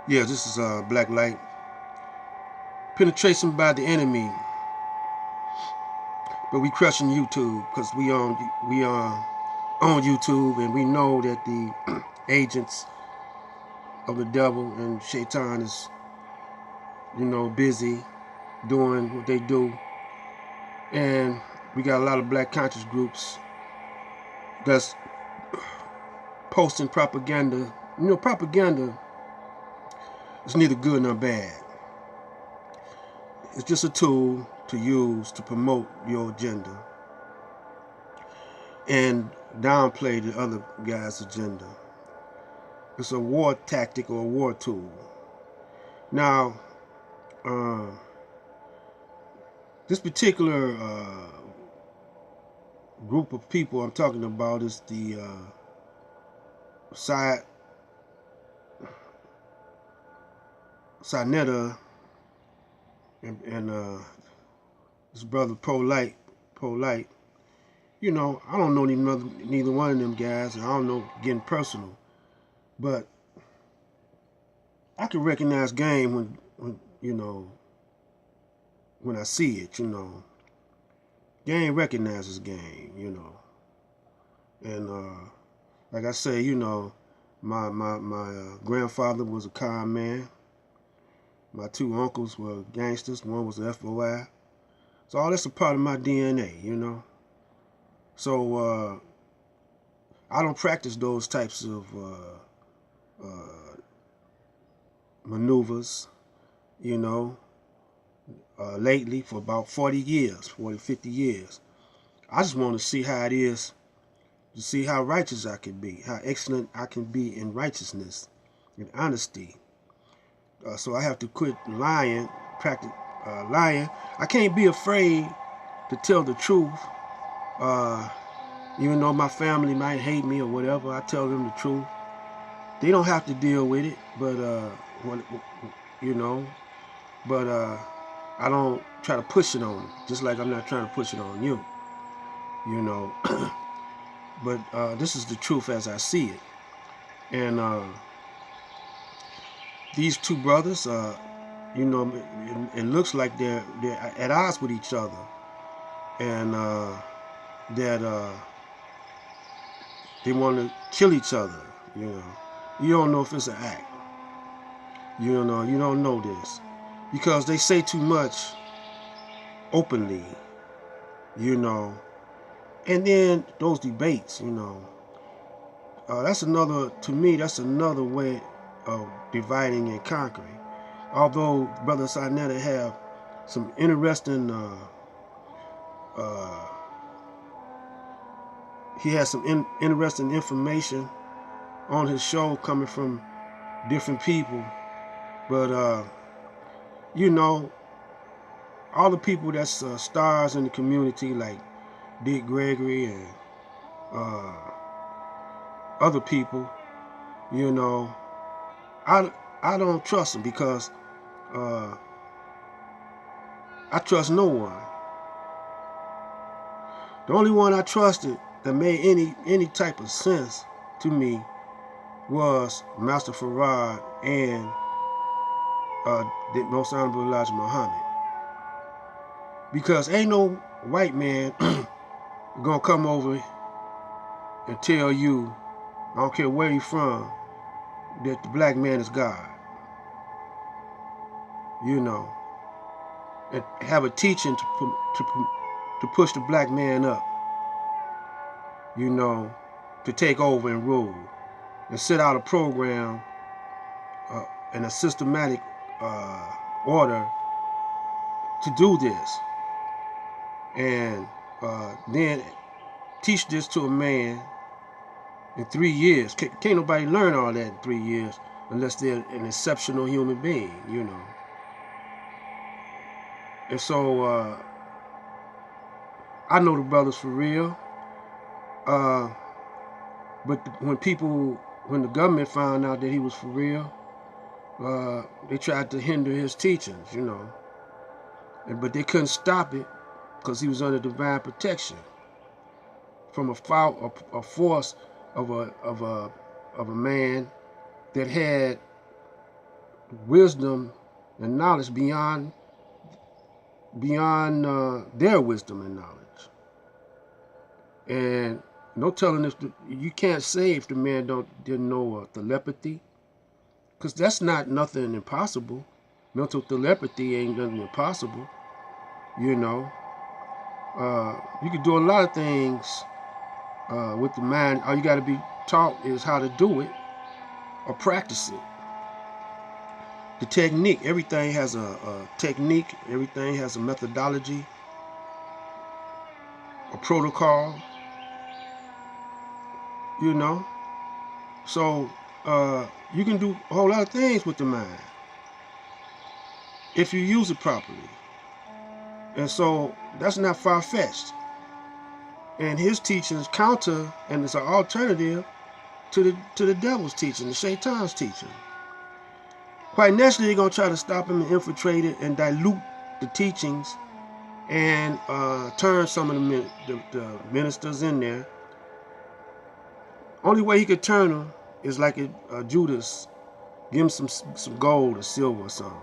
Yeah, this is Black Light. Penetration by the enemy, but we crushing YouTube because we on YouTube, and we know that the agents of the devil and Shaitan is busy doing what they do, and we got a lot of black conscious groups that's posting propaganda. Propaganda is neither good nor bad. It's just a tool to use to promote your agenda and downplay the other guy's agenda. It's a war tactic or a war tool. Now, uh, this particular group of people I'm talking about is the Sinetta and his brother Polite. I don't know neither one of them guys, and I don't know getting personal, but I can recognize game when I see it. Game recognizes game. And like I say, my grandfather was a con man. My two uncles were gangsters. One was a FOI. So all that's a part of my DNA. So I don't practice those types of maneuvers, lately for about 40 years, 50 years. I just want to see how it is, to see how righteous I can be, how excellent I can be in righteousness and honesty. So I have to quit lying, practice lying. I can't be afraid to tell the truth. Even though my family might hate me or whatever, I tell them the truth. They don't have to deal with it, but you know, but I don't try to push it on them, just like I'm not trying to push it on you, you know. But this is the truth as I see it, and these two brothers, it looks like they're at odds with each other, and that they want to kill each other. You don't know if it's an act. You don't know this because they say too much openly. And then those debates. That's another, to me, that's another way of dividing and conquering. Although Brother Sinetta have some interesting, uh, he has some interesting information on his show coming from different people. But, all the people that's stars in the community, like Dick Gregory and uh, other people, I I don't trust them because uh, I trust no one. The only one I trusted that made any type of sense to me was Master Farad and the Most Honorable Elijah Muhammad. Because ain't no white man gonna come over and tell you, I don't care where you're from, that the black man is God. And have a teaching to push the black man up, to take over and rule, and set out a program and a systematic order to do this, and then teach this to a man in 3 years. Can't nobody learn all that in 3 years unless they're an exceptional human being, And so I know the brothers for real. But when the government found out that he was for real, they tried to hinder his teachings, but they couldn't stop it because he was under divine protection from a force of a man that had wisdom and knowledge beyond their wisdom and knowledge. And no telling if you can't say if the man didn't know telepathy, because that's not nothing impossible. Mental telepathy ain't nothing impossible. You know, you can do a lot of things with the mind. All you got to be taught is how to do it or practice it. The technique, everything has a technique, everything has a methodology, a protocol, you know. So you can do a whole lot of things with the mind if you use it properly. And so that's not far-fetched. And his teachings counter, and it's an alternative to the devil's teaching, the Shaitan's teaching. Quite naturally, they're going to try to stop him and infiltrate it and dilute the teachings and turn some of the ministers in there. Only way he could turn them is like Judas, give him some gold or silver or something.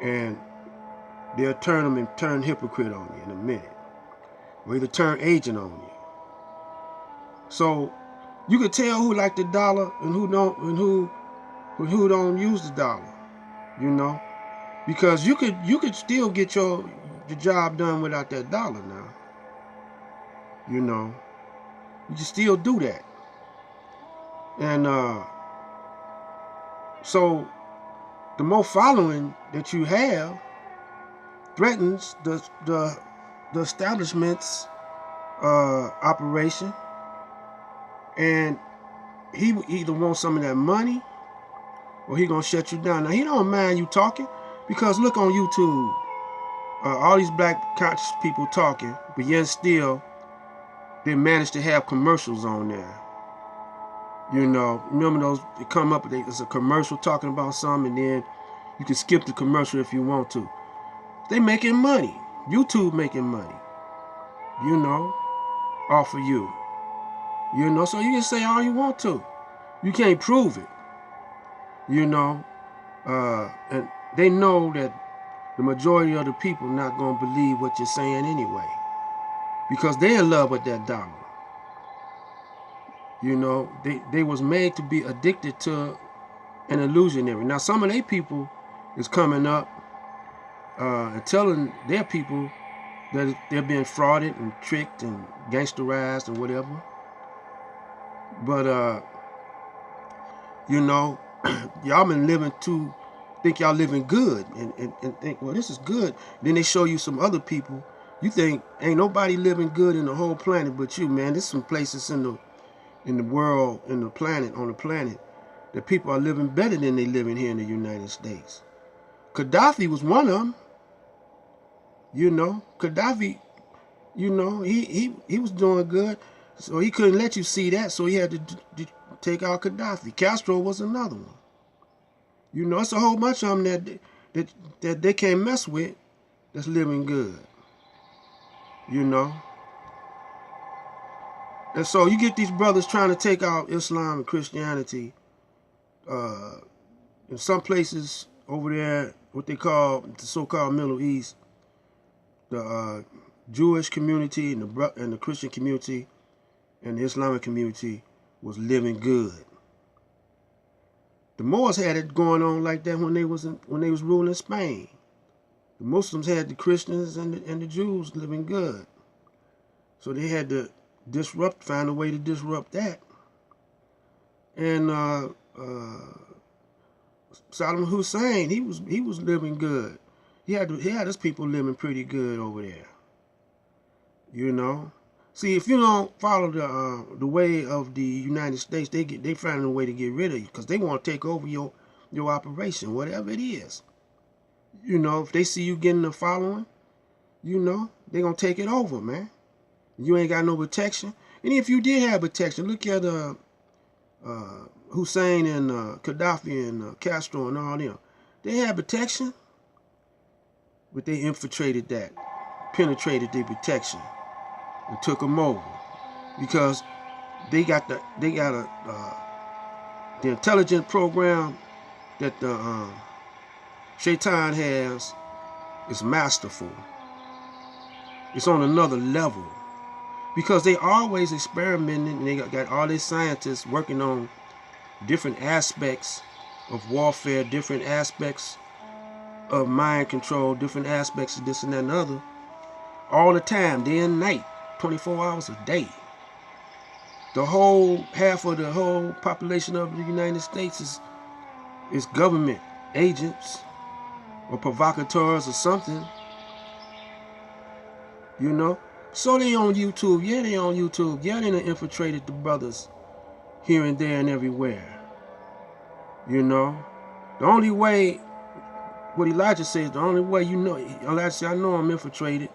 And they'll turn them and turn hypocrite on you in a minute. Or either turn agent on you. So you could tell who like the dollar and who don't, and who don't use the dollar, you know, because you could still get the job done without that dollar now. You know, you can still do that, and so the more following that you have threatens the establishment's operation, and he either wants some of that money or he gonna shut you down. Now he don't mind you talking, because look on YouTube, all these black conscious people talking, but yet still they manage to have commercials on there. You know, remember those? They come up, it's a commercial talking about something, and then you can skip the commercial if you want to. They making money. YouTube making money. You know, off of you. You know, so you can say all you want to. You can't prove it. You know, and they know that the majority of the people not going to believe what you're saying anyway, because they're in love with that dollar. You know, they was made to be addicted to an illusionary. Now, some of their people is coming up and telling their people that they're being frauded and tricked and gangsterized and whatever. But, you know, y'all been living to think y'all living good and think, well, this is good. Then they show you some other people. You think ain't nobody living good in the whole planet but you, man. There's some places in the world, on the planet, that people are living better than they living here in the United States. Gaddafi was one of them. You know, Gaddafi, you know, he was doing good, so he couldn't let you see that, so he had to take out Gaddafi. Castro was another one. You know, it's a whole bunch of them that they can't mess with that's living good. You know. And so you get these brothers trying to take out Islam and Christianity. In some places over there, what they call the so-called Middle East, the Jewish community and the Christian community and the Islamic community was living good. The Moors had it going on like that when they was ruling Spain. The Muslims had the Christians and the Jews living good. So they had to find a way to disrupt that. And Saddam Hussein, he was living good. He had his people living pretty good over there. You know. See, if you don't follow the way of the United States, they find a way to get rid of you, because they want to take over your operation, whatever it is. You know, if they see you getting a following, you know, they're gonna take it over, man. You ain't got no protection. And if you did have protection, look at Hussein and Gaddafi and Castro and all them. They had protection, but they infiltrated that, penetrated their protection, and took them over, because they got the intelligence program that the Shaitan has is masterful. It's on another level. Because they always experimenting, and they got all these scientists working on different aspects of warfare, different aspects of mind control, different aspects of this and that and other, all the time, day and night, 24 hours a day. The whole half of the whole population of the United States is government agents or provocateurs or something, you know. So they on YouTube. Yeah, they on YouTube. Yeah, they done infiltrated the brothers here and there and everywhere. You know. The only way, what Elijah says, the only way you know, Elijah said, I know I'm infiltrated.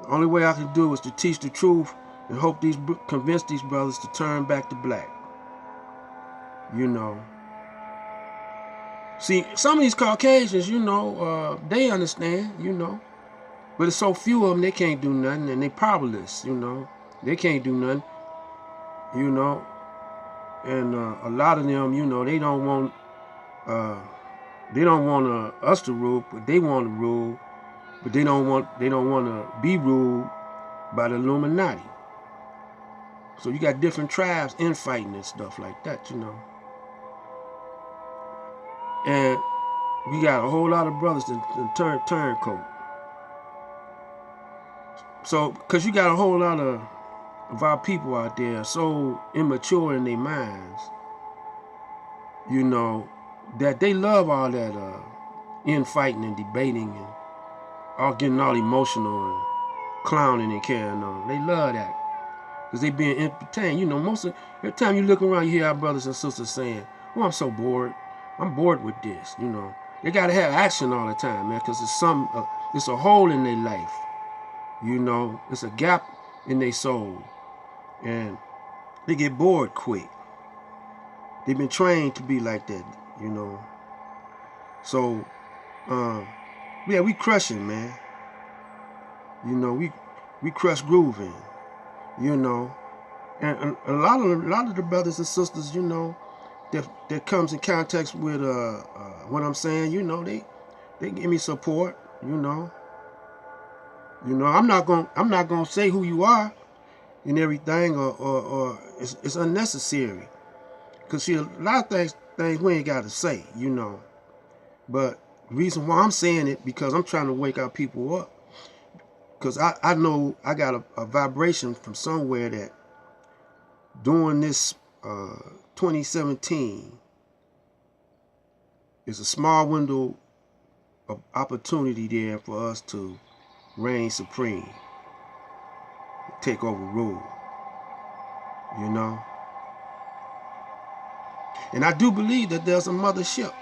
The only way I can do is to teach the truth and hope convince these brothers to turn back to black. You know. See, some of these Caucasians, you know, they understand, you know. But it's so few of them, they can't do nothing, and they powerless, you know. They can't do nothing, you know. And a lot of them, you know, they don't want us to rule, but they want to rule. But they don't want to be ruled by the Illuminati. So you got different tribes infighting and stuff like that, you know. And we got a whole lot of brothers that turncoat. So, because you got a whole lot of our people out there so immature in their minds, you know, that they love all that infighting and debating and all getting all emotional and clowning and carrying on. They love that because they being entertained. You know, every time you look around, you hear our brothers and sisters saying, "Oh, I'm so bored. I'm bored with this." You know, they got to have action all the time, man, because it's a hole in their life. You know, it's a gap in their soul, and they get bored quick. They've been trained to be like that, you know. So, yeah, we crushing, man. You know, we crush grooving, you know, and a lot of the brothers and sisters, you know, that comes in contact with what I'm saying, you know, they give me support, you know. You know, I'm not gonna say who you are and everything, or it's unnecessary. Cause see, a lot of things we ain't gotta say, you know. But the reason why I'm saying it, because I'm trying to wake our people up. Cause I know I got a vibration from somewhere that during this 2017 is a small window of opportunity there for us to reign supreme, take over rule, you know. And I do believe that there's a mothership.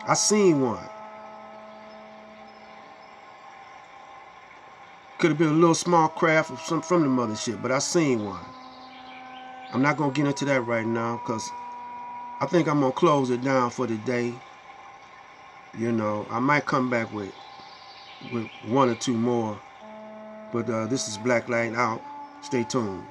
I seen one. Could have been a little small craft from the mothership, but I seen one. I'm not gonna get into that right now because I think I'm gonna close it down for the day. You know, I might come back with one or two more. But this is Black Light Out. Stay tuned.